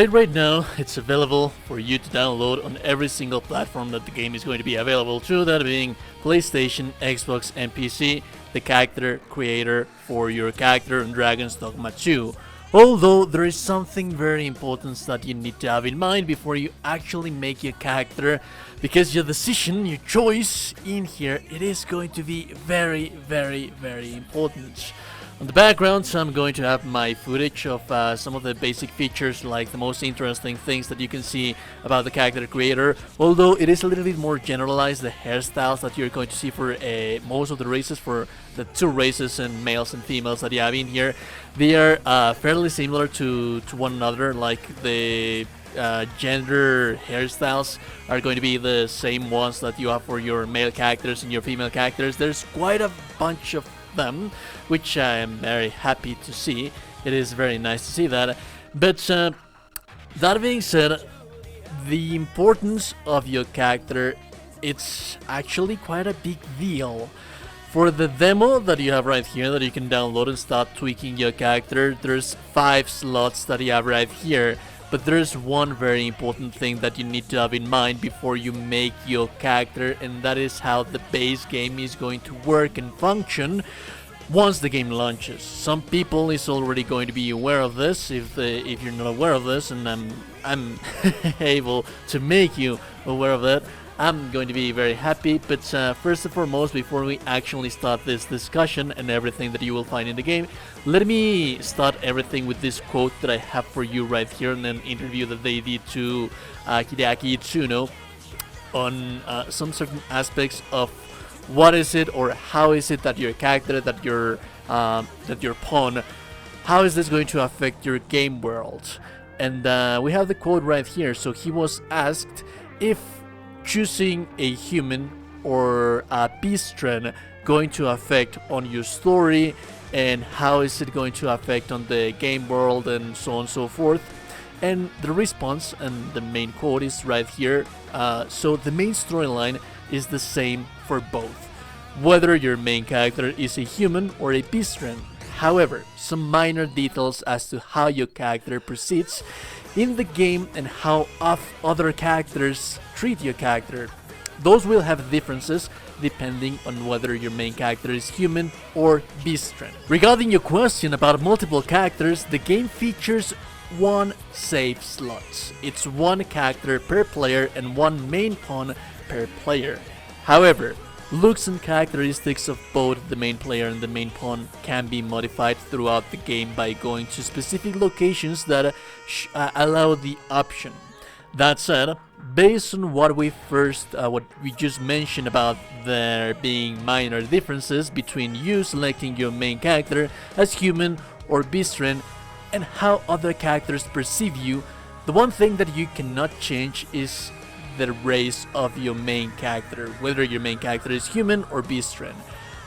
right now, it's available for you to download on every single platform that the game is going to be available to, that being PlayStation, Xbox, and PC, the character creator for your character in Dragon's Dogma 2. Although there is something very important that you need to have in mind before you actually make your character, because your decision, your choice in here, it is going to be very, very, very important. On the background, I'm going to have my footage of some of the basic features, like the most interesting things that you can see about the character creator. Although it is a little bit more generalized, the hairstyles that you're going to see for most of the races, for the two races and males and females that you have in here, they are fairly similar to one another. Like the gender hairstyles are going to be the same ones that you have for your male characters and your female characters. There's quite a bunch of them, which I am very happy to see. It is very nice to see that. But that being said, the importance of your character, it's actually quite a big deal. For the demo that you have right here that you can download and start tweaking your character, there's 5 slots that you have right here. But there's one very important thing that you need to have in mind before you make your character, and that is how the base game is going to work and function once the game launches. Some people is already going to be aware of this. If you're not aware of this, and I'm able to make you aware of that, I'm going to be very happy. But first and foremost, before we actually start this discussion and everything that you will find in the game, let me start everything with this quote that I have for you right here, in an interview that they did to Hideaki Itsuno on some certain aspects of what is it or how is it that your character, that your pawn, how is this going to affect your game world. And we have the quote right here. So he was asked if choosing a human or a beastren going to affect on your story, and how is it going to affect on the game world, and so on and so forth. And the response and the main quote is right here. So the main storyline is the same for both, whether your main character is a human or a beastren. However, some minor details as to how your character proceeds in the game and how other characters treat your character, those will have differences depending on whether your main character is human or beastren. Regarding your question about multiple characters, the game features 1 save slot. It's 1 character per player and 1 main pawn per player. However, looks and characteristics of both the main player and the main pawn can be modified throughout the game by going to specific locations that allow the option. That said, based on what we just mentioned about there being minor differences between you selecting your main character as human or beastren and how other characters perceive you, the one thing that you cannot change is the race of your main character, whether your main character is human or beastren.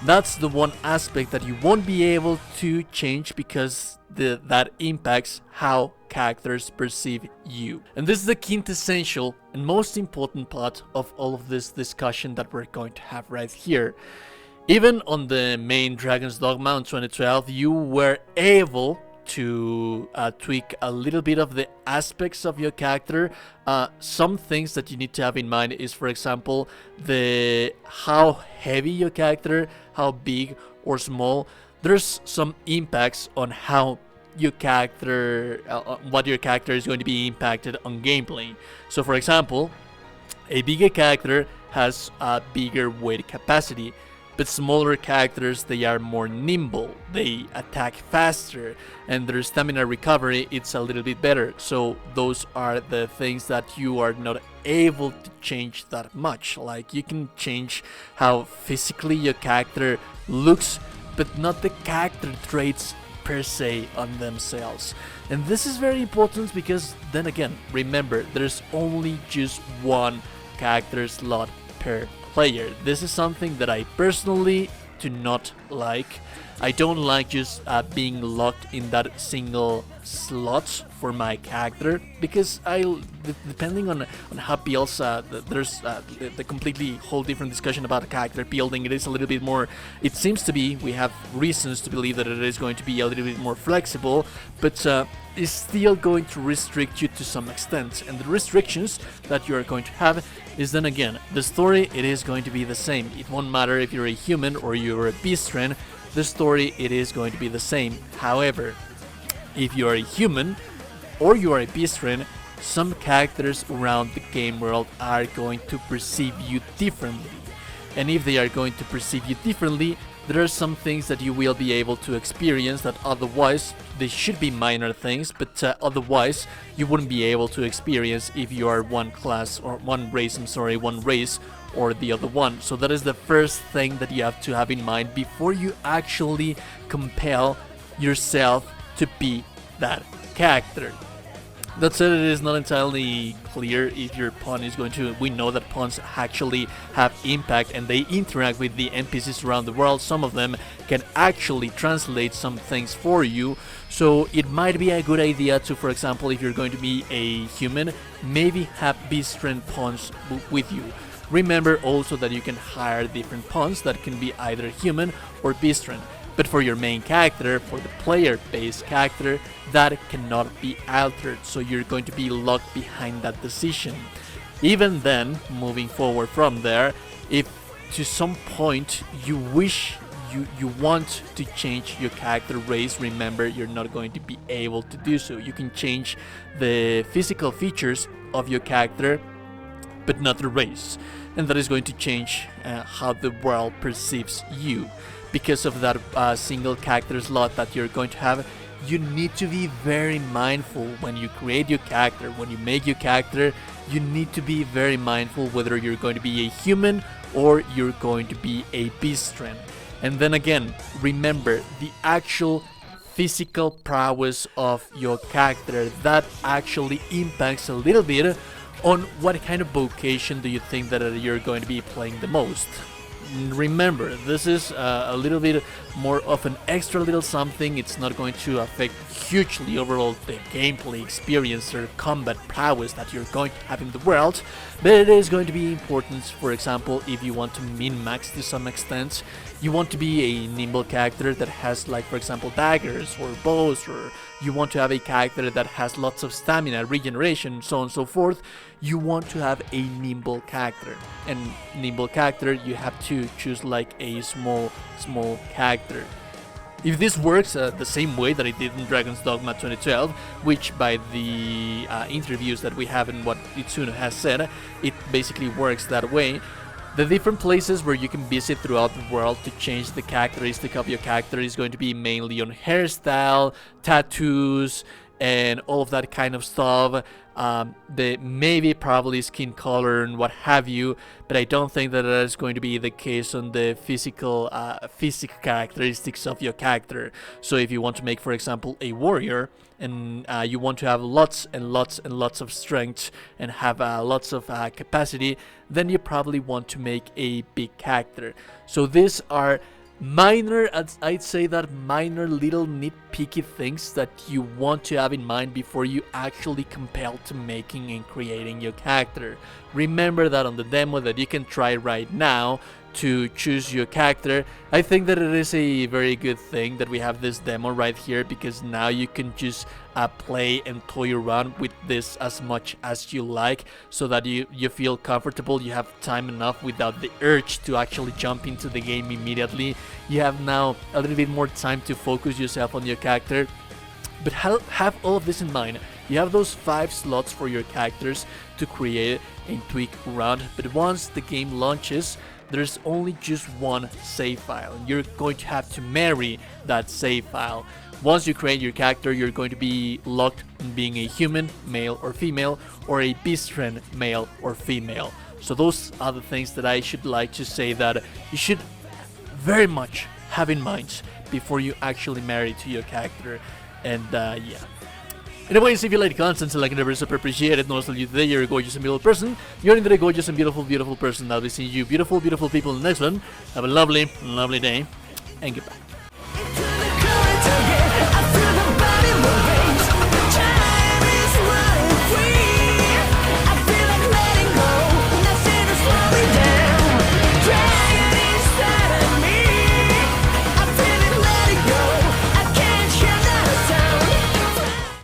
That's the one aspect that you won't be able to change, because that impacts how characters perceive you. And this is the quintessential and most important part of all of this discussion that we're going to have right here. Even on the main Dragon's Dogma in 2012, you were able to tweak a little bit of the aspects of your character. Some things that you need to have in mind is, for example, how heavy your character, how big or small. There's some impacts on how your character, what your character is going to be impacted on gameplay. So, for example, a bigger character has a bigger weight capacity. But smaller characters, they are more nimble, they attack faster, and their stamina recovery, it's a little bit better. So those are the things that you are not able to change that much. Like, you can change how physically your character looks, but not the character traits per se on themselves. And this is very important because, then again, remember, there's only just 1 character slot per player. This is something that I personally do not like. I don't like just being locked in that single slots for my character, because depending on how builds, there's the completely whole different discussion about character building. It is a little bit more, it seems to be, we have reasons to believe that it is going to be a little bit more flexible, but is still going to restrict you to some extent. And the restrictions that you are going to have is, then again, the story, it is going to be the same. It won't matter if you're a human or you're a beastren, the story, it is going to be the same. However, if you are a human or you are a beastren, some characters around the game world are going to perceive you differently. And if they are going to perceive you differently, there are some things that you will be able to experience that otherwise, they should be minor things, but otherwise you wouldn't be able to experience if you are one class or one race, one race or the other one. So that is the first thing that you have to have in mind before you actually compel yourself to be that character. That said, it is not entirely clear if your pawn is going to... We know that pawns actually have impact and they interact with the NPCs around the world. Some of them can actually translate some things for you. So it might be a good idea to, for example, if you're going to be a human, maybe have beastren pawns with you. Remember also that you can hire different pawns that can be either human or beastren. But for your main character, for the player-based character, that cannot be altered, so you're going to be locked behind that decision. Even then, moving forward from there, if to some point you wish you want to change your character race, remember you're not going to be able to do so. You can change the physical features of your character, but not the race, and that is going to change how the world perceives you. Because of that single character slot that you're going to have, you need to be very mindful when you create your character, when you make your character. You need to be very mindful whether you're going to be a human or you're going to be a beastren. And then again, remember the actual physical prowess of your character, that actually impacts a little bit on what kind of vocation do you think that you're going to be playing the most. Remember, this is a little bit more of an extra little something. It's not going to affect hugely overall the gameplay experience or combat prowess that you're going to have in the world, but it is going to be important. For example, if you want to min-max to some extent, you want to be a nimble character that has, like, for example, daggers or bows, or you want to have a character that has lots of stamina, regeneration, so on and so forth. You want to have a nimble character, and nimble character you have to choose like a small character. If this works the same way that it did in Dragon's Dogma 2012, which by the interviews that we have and what Itsuno has said, it basically works that way. The different places where you can visit throughout the world to change the characteristic of your character is going to be mainly on hairstyle, tattoos, and all of that kind of stuff. The maybe probably skin color and what have you, but I don't think that is going to be the case on the physical characteristics of your character. So if you want to make, for example, a warrior, and you want to have lots and lots of strength and have lots of capacity, then you probably want to make a big character. So these are minor, I'd say that minor little nitpicky things that you want to have in mind before you actually compel to making and creating your character. Remember that on the demo that you can try right now to choose your character, I think that it is a very good thing that we have this demo right here, because now you can just play and toy around with this as much as you like, so that you feel comfortable, you have time enough without the urge to actually jump into the game immediately. You have now a little bit more time to focus yourself on your character. But have all of this in mind. You have those 5 slots for your characters to create and tweak around, but once the game launches, there's only just one save file, and you're going to have to marry that save file. Once you create your character, you're going to be locked in being a human, male or female, or a beastren, male or female. So those are the things that I should like to say that you should very much have in mind before you actually marry to your character. And yeah. Anyways, if you like the content, so like and never super appreciate it. Notice that you today, you're a gorgeous and beautiful person. You're indeed a gorgeous and beautiful person. I'll be seeing you beautiful people in the next one. Have a lovely day, and goodbye.